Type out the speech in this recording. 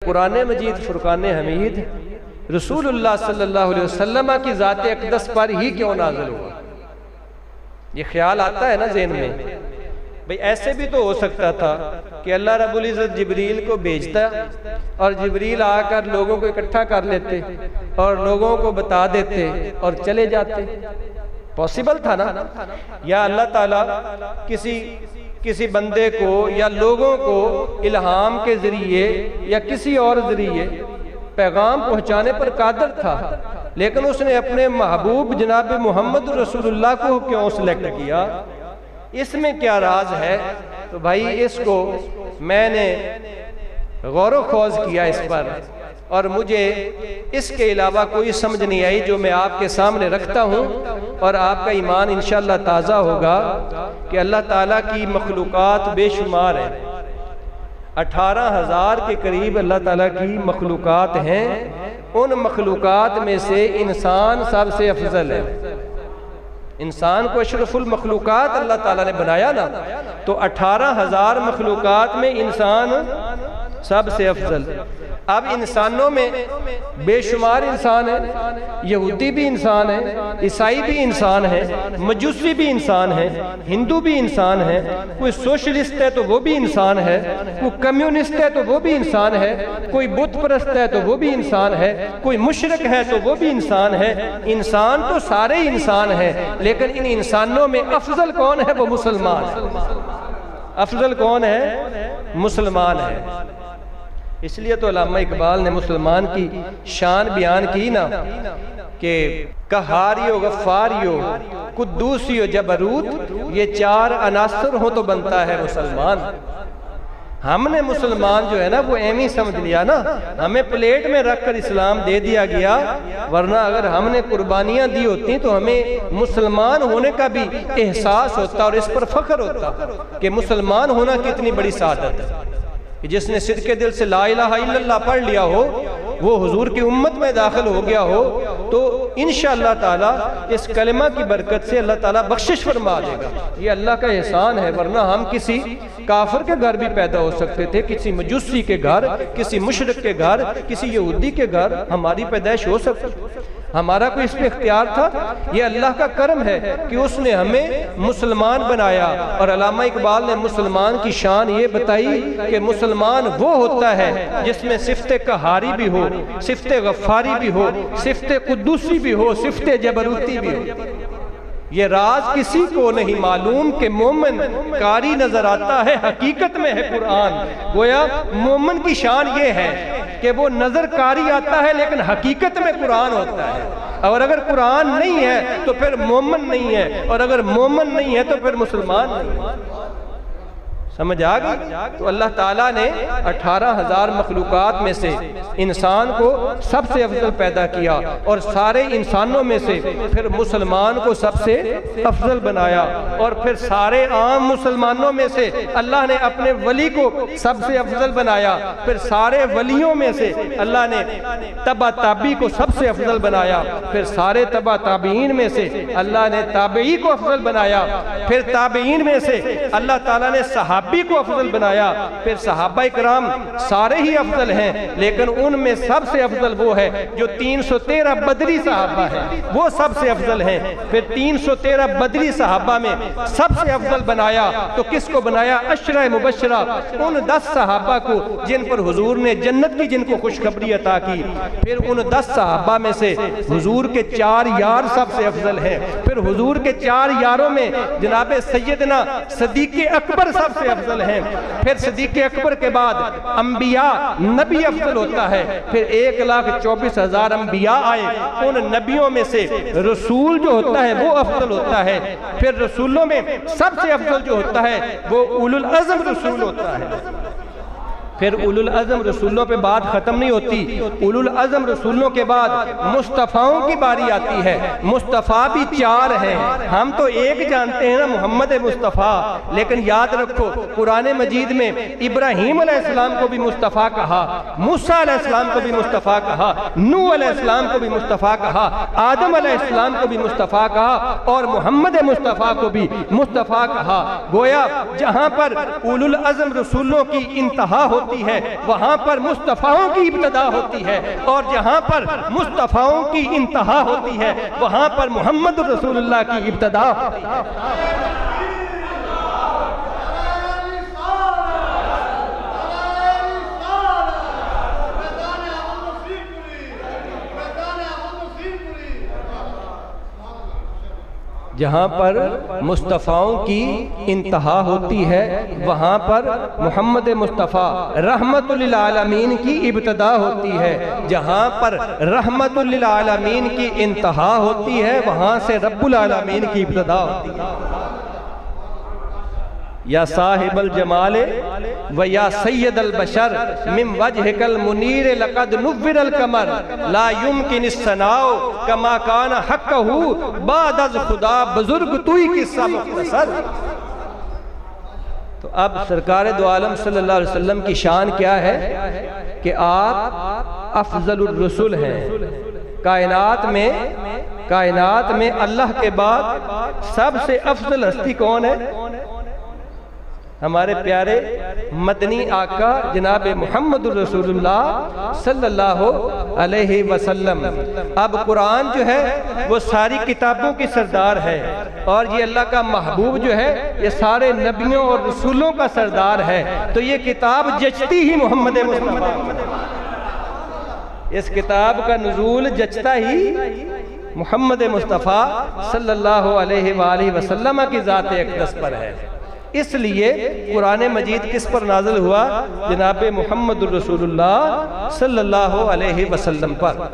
कुरान मजीद फुरकान हमीद रसूलुल्लाह सल्लल्लाहु अलैहि वसल्लम की ज़ात अक़दस पर ही क्यों नाज़िल हुआ। ये ख्याल आता है ना ज़हन में, भाई ऐसे भी तो हो सकता था कि अल्लाह रब्बुल इज़्ज़त जिब्रील को भेजता और जिब्रील आकर लोगों को इकट्ठा कर लेते और लोगों को बता देते और चले जाते। पॉसिबल था ना। या अल्लाह ताला किसी बंदे को या लोगों को इल्हाम के जरिए या किसी और जरिए पैगाम पहुंचाने पर कादिर था, लेकिन उसने अपने महबूब जनाब मोहम्मद रसूलुल्लाह को क्यों सिलेक्ट किया, इसमें क्या राज है। तो भाई इसको मैंने गौर खोज किया इस पर, और मुझे इसके अलावा कोई समझ नहीं आई जो मैं आपके सामने रखता हूँ, और आपका ईमान इंशाअल्लाह ताज़ा होगा कि अल्लाह ताला की मखलूक़ात बेशुमार है। 18,000 के करीब अल्लाह ताला की मखलूक़ात हैं। उन मखलूक़ात में से इंसान सबसे अफजल है। इंसान को अशरफुल मखलूक़ात अल्लाह ताला ने बनाया ना, तो 18,000 मखलूक़ात में इंसान सबसे अफजल। अब इंसानों में बेशुमार इंसान है, यहूदी भी इंसान है, ईसाई भी इंसान है, मजूसी भी इंसान है, हिंदू भी इंसान है, कोई सोशलिस्ट है तो वो भी इंसान है, कोई कम्युनिस्ट है तो वो भी इंसान है, कोई बुत परस्त है तो वो भी इंसान है, कोई मुशरिक है तो वो भी इंसान है। इंसान तो सारे इंसान है, लेकिन इन इंसानों में अफजल कौन है? वो मुसलमान है। अफजल कौन है? मुसलमान है। इसलिए तो अल्लामा इकबाल ने मुसलमान की शान बयान की ना कि कहारियो, गफ्फारियो, कुद्दूसियो, जबरूत, ये 4 अनासर हो तो बनता है मुसलमान। हमने मुसलमान जो है ना वो एम ही समझ लिया ना, हमें प्लेट में रखकर इस्लाम दे दिया गया, वरना अगर हमने कुर्बानियां दी होती तो हमें मुसलमान होने का भी एहसास होता और इस पर फख्र होता कि मुसलमान होना कितनी बड़ी सादत है। जिसने सिद्के दिल से ला इलाहा इल्लल्लाह पढ़ लिया हो, वो हुजूर की उम्मत में दाखिल हो गया हो, तो इंशाअल्लाह ताला इस कलिमा की बरकत से अल्लाह ताला बख्शिश फरमा देगा। ये अल्लाह का एहसान है, वरना हम किसी काफिर के घर भी पैदा हो सकते थे, किसी मजूसी के घर, किसी मुशरिक के घर, किसी यहूदी के घर हमारी पैदाइश हो सकती। हमारा कोई इस पे इख्तियार था? ये अल्लाह का करम है कि उसने हमें मुसलमान बनाया। और अल्लामा इकबाल ने मुसलमान की शान ये बताई कि मुसलमान वो होता है जिसमें सिफ्ते कहारी भी हो, सिफ्ते गफ्फारी भी हो, सिफ्ते कुद्दूसी भी हो, सिफ्ते जबरूती भी हो। ये राज किसी को नहीं मालूम कि मोमिन कारी नजर आता है, हकीकत में है कुरान। गोया मोमिन की शान ये है कि वो नजर कारी आता है लेकिन हकीकत में कुरान होता है। और अगर कुरान नहीं है तो फिर मोमिन नहीं है, और अगर मोमिन नहीं है तो फिर मुसलमान नहीं है। समझ आ गई? तो अल्लाह ताला ने 18,000 मखलूक़ात में से इंसान को सबसे अफजल पैदा किया, और सारे इंसानों में से फिर मुसलमान को सबसे अफजल बनाया, और फिर सारे आम मुसलमानों में से अल्लाह ने अपने वली को सबसे अफजल बनाया, फिर सारे वलियों में से अल्लाह ने तबा ताबी को सबसे अफजल बनाया, फिर सारे तबा ताबीन में से अल्लाह ने ताबई को अफजल बनाया, फिर ताबईन में से अल्लाह ताला ने सहाबा को अफजल बनाया, फिर सहाबा इकराम सारे ही अफजल हैं, लेकिन उनमें सबसे अफजल वो है जो 313 बदरी सहाबा है, वो सबसे अफजल हैं। फिर 313 बदरी सहाबा में सबसे अफजल बनाया तो किसको बनाया? अशरा मुबशरा, उन 10 सहाबा को जिन पर हुजूर ने जन्नत की जिनको खुशखबरी अता की। फिर उन 10 सहाबा में से हुजूर के 4 यार सबसे अफजल हैं। फिर हुजूर के 4 यारों में जनाब सैयदना सिद्दीक़ अकबर सबसे अफजल हैं। फिर सिद्दीक़ अकबर के बाद अंबिया नबी अफजल होता है। फिर 1,24,000 अंबिया आए, उन नबियों में से रसूल जो होता है वो अफजल होता है। फिर रसूलों में सबसे अफजल जो होता है वो उलुल अज़्म रसूल होता है। फिर उलुल अज़्म रसूलों पे बात खत्म नहीं होती। उलुल अज़्म रसूलों के बाद मुस्तफ़ाओं की बारी आती है। मुस्तफ़ा भी 4 हैं, हम तो एक जानते हैं ना, मोहम्मद मुस्तफ़ा। लेकिन याद रखो कुरान मजीद में इब्राहीम अलैहिस्सलाम को भी मुस्तफ़ा कहा, मूसा अलैहिस्सलाम को भी मुस्तफ़ा कहा, नूह अलैहिस्सलाम को भी मुस्तफ़ा कहा, आदम अलैहिस्सलाम को भी मुस्तफ़ा कहा, और मोहम्मद मुस्तफ़ा को भी मुस्तफ़ा कहा। गोया जहाँ पर उलुल अज़्म रसूलों की इंतहा होती होती है वहाँ पर मुस्तफ़ाओं की इब्तिदा होती है, और जहाँ पर मुस्तफ़ाओं की इंतहा होती है वहाँ पर मोहम्मद रसूलुल्लाह की इब्तिदा होती है। जहाँ पर मुस्तफ़ाओं की इंतहा होती है वहाँ पर मोहम्मद मुस्तफ़ा रहमतुल लिल आलमीन की इब्तिदा होती है। जहाँ पर रहमतुल लिल आलमीन की इंतहा होती है वहाँ से रब्बुल आलमीन की इब्तिदा होती है। या साहिबल जमाले व या सैयदल बशर मिन वजहिकल मुनीर लक़द नुव्विरल कमर ला युमकिन सनाओ कमा कान हक़्क़हु बाद अज़ खुदा बुजुर्ग तुई किस्सा मुख्तसर। तो अब सरकार दो आलम सल्लल्लाहु अलैहि वसल्लम की शान क्या है कि आप अफज़लुर रसूल हैं। कायनात में अल्लाह के बाद सबसे अफजल हस्ती कौन है? हमारे प्यारे मदनी आका जनाब मोहम्मद रसूलुल्लाह सल्लल्लाहु अलैहि वसल्लम। अब कुरान जो है वो सारी किताबों की सरदार है, और ये अल्लाह का महबूब जो है ये सारे नबियों और रसूलों का सरदार है। तो ये किताब जचती ही मोहम्मद मुस्तफ़ा, इस किताब का नुज़ूल जचता ही मोहम्मद मुस्तफ़ा सल्लल्लाहु अलैहि वसल्लम की ज़ात अक़दस पर है। इसलिए कुरान मजीद किस पर नाज़िल हुआ? जनाब मोहम्मद रसूलुल्लाह सल्लल्लाहु अलैहि वसल्लम पर।